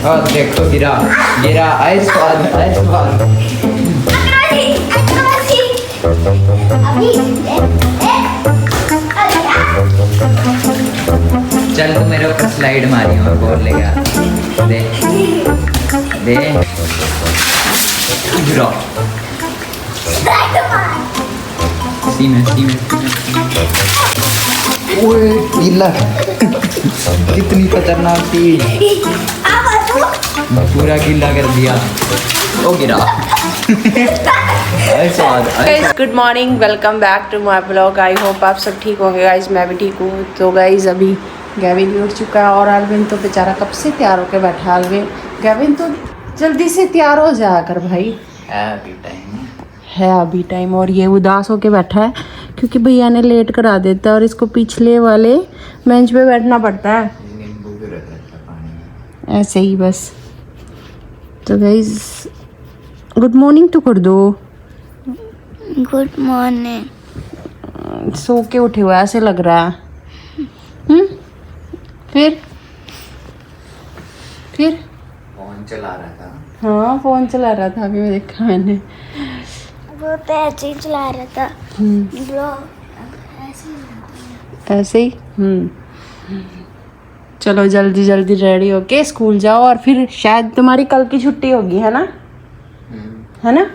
और देखो गिरा गिरा, आए स्वाद आए स्वाद। चल तू मेरे ऊपर स्लाइड मारी और बोल लेगा। दे दे गिरा ओए गीला कितनी खतरनाक थी, पूरा गीला कर दिया। ओ गिरा। Good morning, welcome back to my blog. I hope आप सब ठीक होंगे गाइज, मैं भी ठीक हूँ। तो गाइज अभी गैविन भी उठ चुका है और अरविंद तो बेचारा कब से तैयार होकर बैठा है। गैविन तो जल्दी से तैयार हो जाया कर भाई, है अभी टाइम। और ये उदास होके बैठा है क्योंकि भैया ने लेट करा देता है और इसको पिछले वाले बेंच पे बैठना पड़ता है ऐसे ही बस। तो गाइज गुड मॉर्निंग तो कर दो। Good morning. सो के उठे हुआ ऐसे लग रहा है। फिर फोन चला रहा था। हाँ फोन चला रहा था, अभी मैं देखा मैंने। वो तो ऐसे ही चला रहा था ब्रो, ऐसे ही। चलो जल्दी जल्दी रेडी होके स्कूल जाओ। और फिर शायद तुम्हारी कल की छुट्टी होगी, है ना? है ना?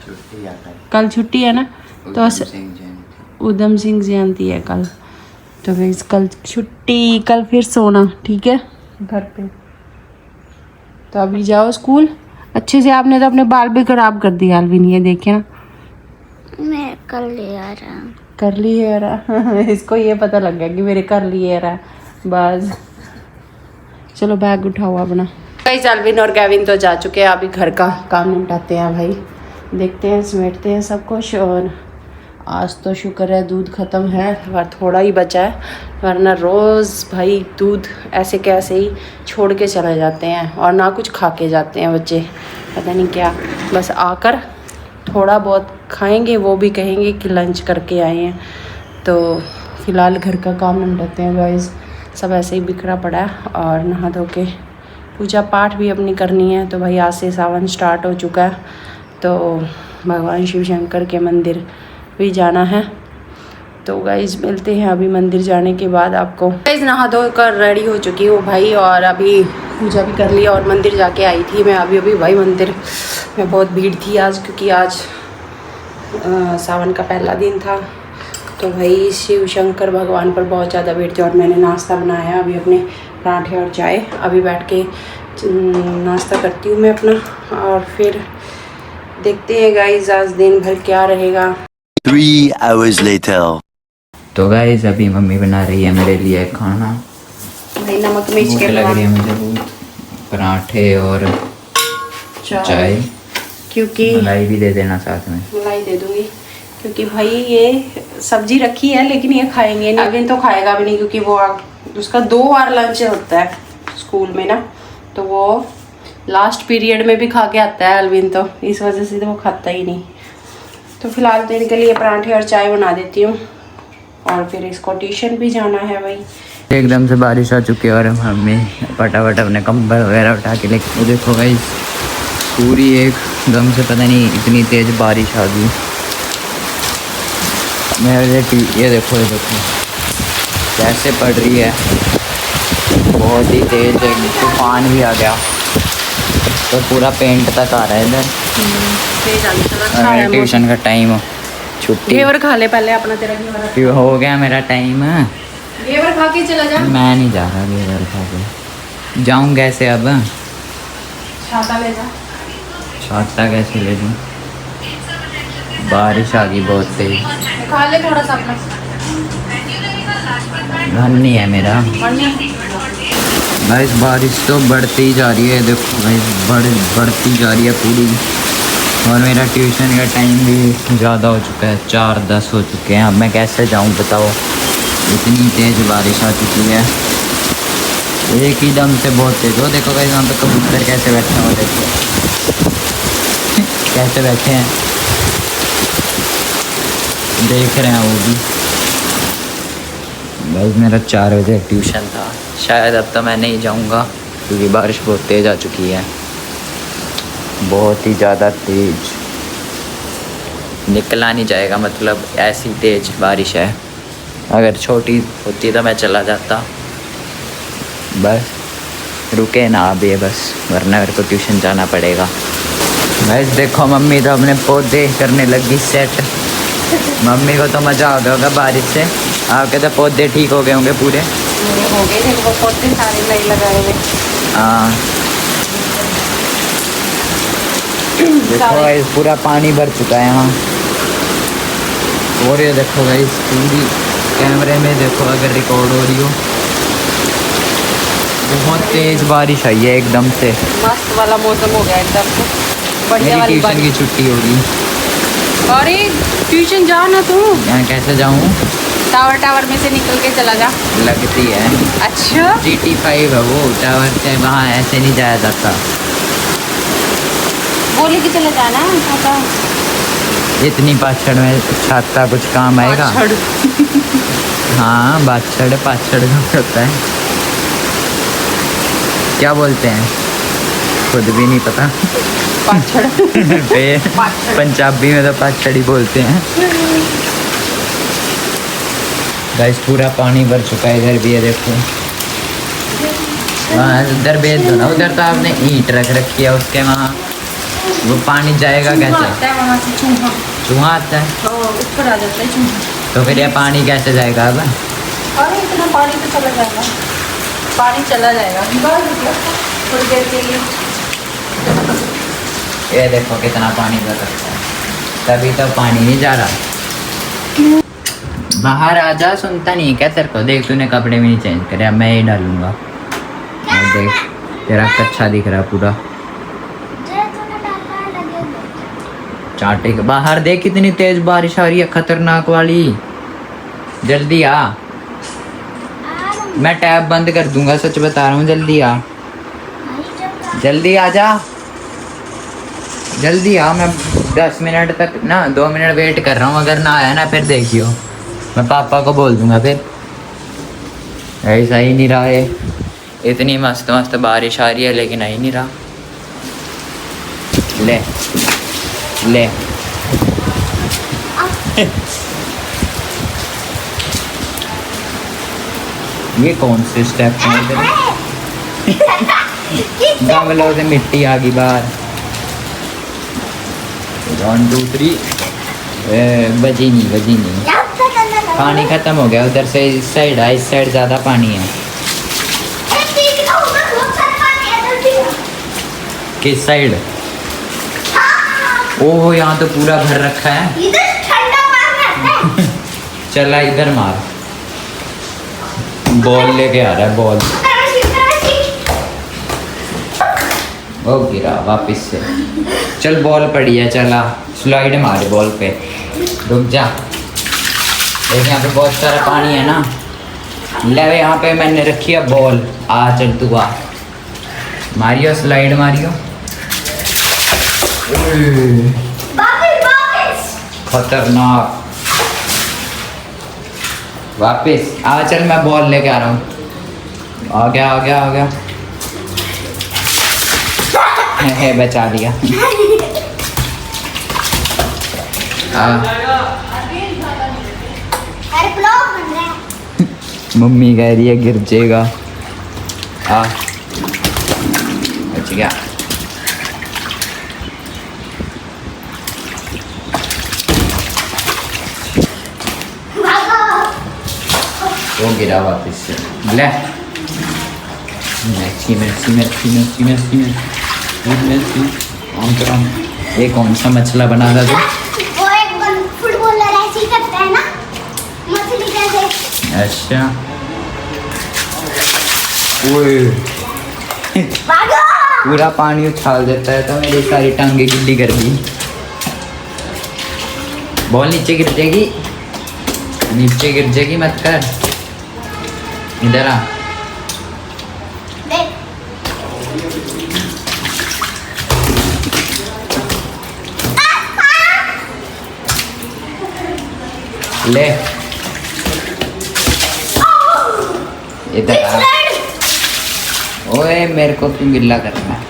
छुट्टी आता है कल छुट्टी है ना? तो उधम सिंह जयंती है कल, तो फिर कल छुट्टी, कल फिर सोना, ठीक है घर पे। तो अभी जाओ स्कूल अच्छे से। आपने तो अपने बाल भी खराब कर दिया अलविन, ये देखे ना। मैं कर ले आ रहा हूँ। कर ली है रहा। इसको ये पता लग गया कि मेरे कर लिए रहा बस। चलो बैग उठाओ अपना। भाई अलविन और गैविन तो जा चुके हैं, अभी घर का काम निपटाते हैं भाई। देखते हैं समेटते हैं सब कुछ। और आज तो शुक्र है दूध ख़त्म है और थोड़ा ही बचा है, वरना रोज़ भाई दूध ऐसे कैसे ही छोड़ के चले जाते हैं और ना कुछ खा के जाते हैं बच्चे, पता नहीं क्या। बस आकर थोड़ा बहुत खाएंगे, वो भी कहेंगे कि लंच करके आए हैं। तो फ़िलहाल घर का काम निपटाते हैं गाइस। सब ऐसे ही बिखरा पड़ा है और नहा धो के पूजा पाठ भी अपनी करनी है। तो भाई आज से सावन स्टार्ट हो चुका है, तो भगवान शिव शंकर के मंदिर भी जाना है। तो गाइज मिलते हैं अभी मंदिर जाने के बाद आपको। गाइज नहा धो कर रेडी हो चुकी हूँ भाई, और अभी पूजा भी कर लिया और मंदिर जाके आई थी मैं अभी भाई। मंदिर में बहुत भीड़ थी आज, क्योंकि आज सावन का पहला दिन था। तो भाई शिव शंकर भगवान पर बहुत ज़्यादा भीड़ थी। और मैंने नाश्ता बनाया अभी अपने पराठे और चाय। अभी बैठ के नाश्ता करती हूँ मैं अपना, और फिर देखते हैं गाइज आज दिन भर क्या रहेगा। 3 hours later. तो गाइस अभी मम्मी बना रही है मेरे लिए खाना। भाई नमक मिर्च भूख के लग रही है मुझे बहुत। पराठे और चाय, क्योंकि मलाई भी दे देना साथ में। मलाई दे दूंगी क्योंकि भाई ये सब्जी रखी है, लेकिन ये खाएंगे नहीं। अरविंद तो खाएगा भी नहीं, क्योंकि वो उसका 2 बार लंच होता है स्कूल में ना, तो वो लास्ट पीरियड में भी खा के आता है अरविंद, तो इस वजह से तो वो खाता ही नहीं। तो फिलहाल तो इनके लिए पराठे और चाय बना देती हूँ, और फिर इसको ट्यूशन भी जाना है भाई। एकदम से बारिश आ चुकी है और मम्मी फटाफट अपने कंबल वगैरह उठा के लेके। देखो गाइस पूरी एकदम से पता नहीं इतनी तेज़ बारिश आ गई। ये देखो कैसे पड़ रही है, बहुत ही तेज़ तूफान भी आ गया, तो पूरा पेंट तक आ रहा है इधर। ट्यूशन का टाइम, छुट्टी। घेवर खा ले पहले अपना, तेरा घेवर क्यों हो गया मेरा टाइम। घेवर खा के चला जा। मैं नहीं जा रहा घेवर खा के। जाऊँ कैसे अब? छाता ले जा। छाता कैसे ले लूँ? बारिश आ गई बहुत तेज। खा ले थोड़ा सा अपना। घर नहीं है मेरा भाई। बारिश तो बढ़ती ही जा रही है, देखो भाई बढ़ती जा रही है पूरी। और मेरा ट्यूशन का टाइम भी ज़्यादा हो चुका है, 4:10 हो चुके हैं। अब मैं कैसे जाऊं बताओ, इतनी तेज़ बारिश आ चुकी है एक ही दम से, बहुत तेज़। हो देखो भाई यहाँ पे कबूतर कैसे बैठे हैं, देखो कैसे बैठे हैं, देख रहे हैं वो भी। भाई मेरा 4 बजे ट्यूशन था, शायद अब तो मैं नहीं जाऊंगा क्योंकि बारिश बहुत तेज़ आ चुकी है, बहुत ही ज़्यादा तेज़, निकला नहीं जाएगा, मतलब ऐसी तेज़ बारिश है। अगर छोटी होती तो मैं चला जाता, बस रुके ना अभी बस, वरना मेरे को ट्यूशन जाना पड़ेगा। बस देखो मम्मी तो अपने पौधे करने लगी सेट। मम्मी को तो मज़ा आ गया होगा बारिश से, आपके तो पौधे ठीक हो गए होंगे पूरे। मेरे हो गए थे वो पौधे सारे नए लगाए हुए। हाँ देखो गाइस पूरा पानी भर चुका है यहाँ। और ये देखो गाइस पूरी कैमरे में देखो अगर रिकॉर्ड हो रही हो, बहुत तेज़ बारिश आई है एकदम से। मस्त वाला मौसम हो गया एकदम से, बढ़िया मेरी वाली ट्यूशन की बारिश। छुट्टी होगी। अरे ट्यूशन जा ना तू, यहाँ कैसे जाऊँ? टावर में से निकल के चला जा। लगती है अच्छा GT5 है वो टावर से, वहाँ ऐसे नहीं जाया जाता। बोले कि चले जाना पापा। इतनी पाछड़ में छाता कुछ काम आएगा? हाँ बाछड़ पाछड़ का होता है, क्या बोलते हैं खुद भी नहीं पता। पाछड़ पंजाबी में तो पाछड़ ही बोलते हैं। गाइस पूरा पानी भर चुका है, इधर भी है देखो। वहाँ उधर भेज दो ना, उधर तो आपने ईंट रख रखी है उसके वहाँ, वो पानी जाएगा कैसे? वहाँ से चूहा चूहा आता है ऊपर आ जाता है चूहा। तो फिर ये पानी कैसे जाएगा अब? अरे इतना पानी तो चला जाएगा, पानी चला जाएगा थोड़ी देर के लिए। ये देखो कितना पानी भर रखा है, तभी तो पानी नहीं जा रहा। बाहर आ जा, सुनता नहीं क्या तेरे को? देख तूने कपड़े भी नहीं चेंज करे, अब मैं ही डालूंगा। और देख तेरा कच्चा दिख रहा है पूरा चाटे के। बाहर देख कितनी तेज बारिश आ रही है, खतरनाक वाली। जल्दी आ, मैं टैब बंद कर दूंगा, सच बता रहा हूँ। जल्दी आ, जल्दी आ जा, जल्दी आ। मैं 10 मिनट तक ना 2 मिनट वेट कर रहा हूँ, अगर ना आया ना फिर देखियो, मैं पापा को बोल दूंगा फिर। ऐसा ही नहीं रहा है, इतनी मस्त मस्त बारिश आ रही है लेकिन आ ही नहीं रहा। ले ले ये कौन से स्टेप हैं? गमलों से मिट्टी आ गई बाहर। 1 2 3 बजी नहीं। पानी खत्म हो गया उधर से, इस साइड है, इस साइड ज़्यादा पानी है। किस साइड? ओह यहाँ तो पूरा भर रखा है। इधर ठंडा पानी है। चला इधर मार, बॉल लेके आ रहा है बॉल। ओ गिरा वापिस से। चल बॉल पड़ी है, चला स्लाइड मार बॉल पे। रुक जा, देख यहाँ पे बहुत सारा पानी है ना। ले यहाँ पे मैंने रखी है बॉल, आ चल तू आ, मारियो स्लाइड मारियो। खतरनाक, वापिस आ चल, मैं बॉल लेके आ रहा हूँ। आ गया है, बचा लिया। मम्मी कह रही है गिर जाएगा। आ बच गया। वो गिरा वापस से। ले ये कौन सा मछला बना था तू? वो एक फुटबॉलर ऐसे ही करता है ना, मछली कैसे। अच्छा ओए भागो। पूरा पानी उछाल देता है, तो मेरी सारी टांगे गिल्ली कर दी। बॉल नीचे गिर जाएगी, मत कर। इधर आ, देख ले इधर आ। ओए मेरे को क्यों गिल्ला करना है?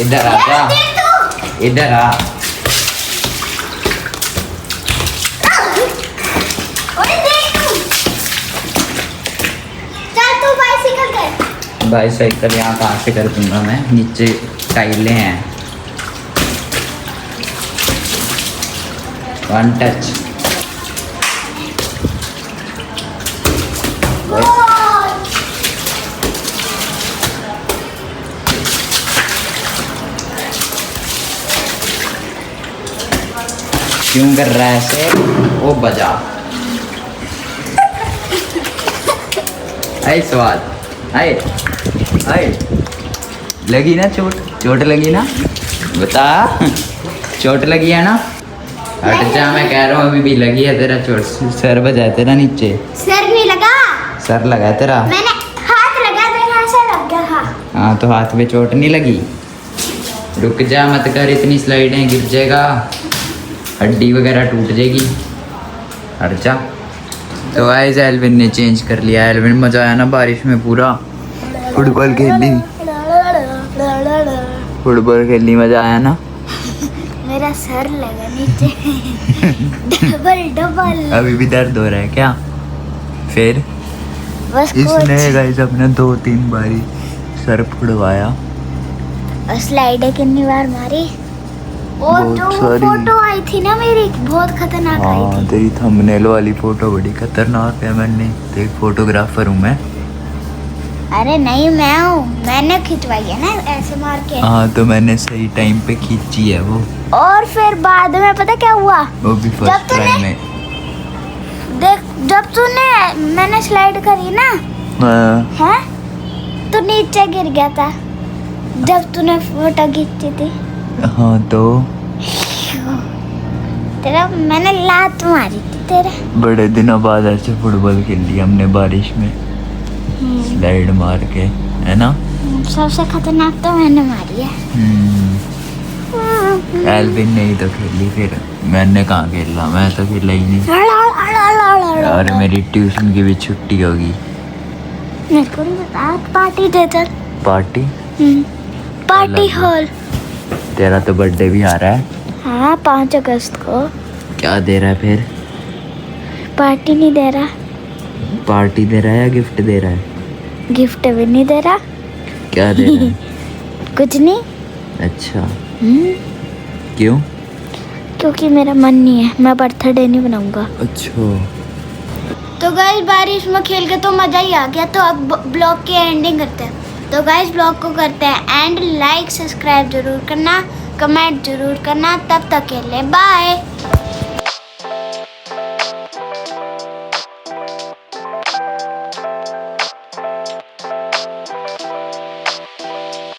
इधर आ जा, इधर आ। बाईसाइकिल यहाँ कहाँ से कर दूंगा मैं, नीचे टाइलें हैं। One touch. क्यों कर रहा है ऐसे? ओ बजा। आई स्वाद, आई आई लगी ना चोट? चोट लगी ना? बता, चोट लगी है ना? हट जा, मैं कह रहा हूँ अभी भी लगी है तेरा चोट। सर बजा है तेरा नीचे। सर नहीं लगा, सर लगा है तेरा। मैंने हाथ लगा तो यहाँ से लग गया था। हाँ तो हाथ में चोट नहीं लगी? रुक जा, मत कर इतनी स्लाइडें, गिर जाएगा, हड्डी वगैरह टूट जाएगी। हट जा। तो गाइस एल्विन ने चेंज कर लिया। एल्विन मजा आया ना बारिश में? पूरा फुटबॉल खेली, फुटबॉल खेलनी, मजा आया ना? मेरा सर लगा नीचे। Double double. अभी भी दर्द हो रहा है क्या? फिर बस इसने गाइस अपने 2-3 बारी सर फुड़वाया। और स्लाइडें कितनी बार मारी। और बहुत जो सारी। फोटो आई थी ना मेरी, बहुत खतरनाक आई हाँ थी। तेरी थंबनेल वाली फोटो बड़ी खतरनाक है। मैंने देख, फोटोग्राफर हूँ मैं। अरे नहीं, मैं हूँ, मैंने खिंचवाई है ना ऐसे मार के। हाँ तो मैंने सही टाइम पे खींची है वो। और फिर बाद में पता क्या हुआ? वो भी जब फर्स्ट तूने- टाइम में। देख, जब तूने मैंने स्लाइड करी ना, हाँ है तो नीचे गिर गया था जब तूने फोटो खींची थी। हाँ तो तेरा मैंने लात मारी थी तेरे। बड़े दिनों बाद ऐसे फुटबॉल खेल लिया हमने बारिश में, स्लाइड मार के, है ना? सबसे खतरनाक तो मैंने मारी है। एल्विन ने ही तो खेली, फिर मैंने कहाँ खेला? मैं तो खेला ही नहीं यार। मेरी ट्यूशन की भी छुट्टी होगी। मेरे को नहीं पता। पार्टी दे चल। पार्टी? Party hall. तेरा तो बर्थडे भी आ रहा है। हाँ, 5 अगस्त को। क्या दे रहा है फिर? पार्टी नहीं दे रहा। पार्टी दे रहा है या गिफ्ट दे रहा है? गिफ्ट भी नहीं दे रहा। क्या दे रहा है? कुछ नहीं। अच्छा, क्यों? क्योंकि मेरा मन नहीं है, मैं बर्थडे नहीं बनाऊंगा। अच्छा। तो गाइस बारिश में खेल के तो मज़ा ही आ गया। तो अब ब्लॉग की एंडिंग करते हैं। तो गाइस ब्लॉग को करते हैं एंड। लाइक सब्सक्राइब जरूर करना, कमेंट जरूर करना। तब तक के लिए बाय।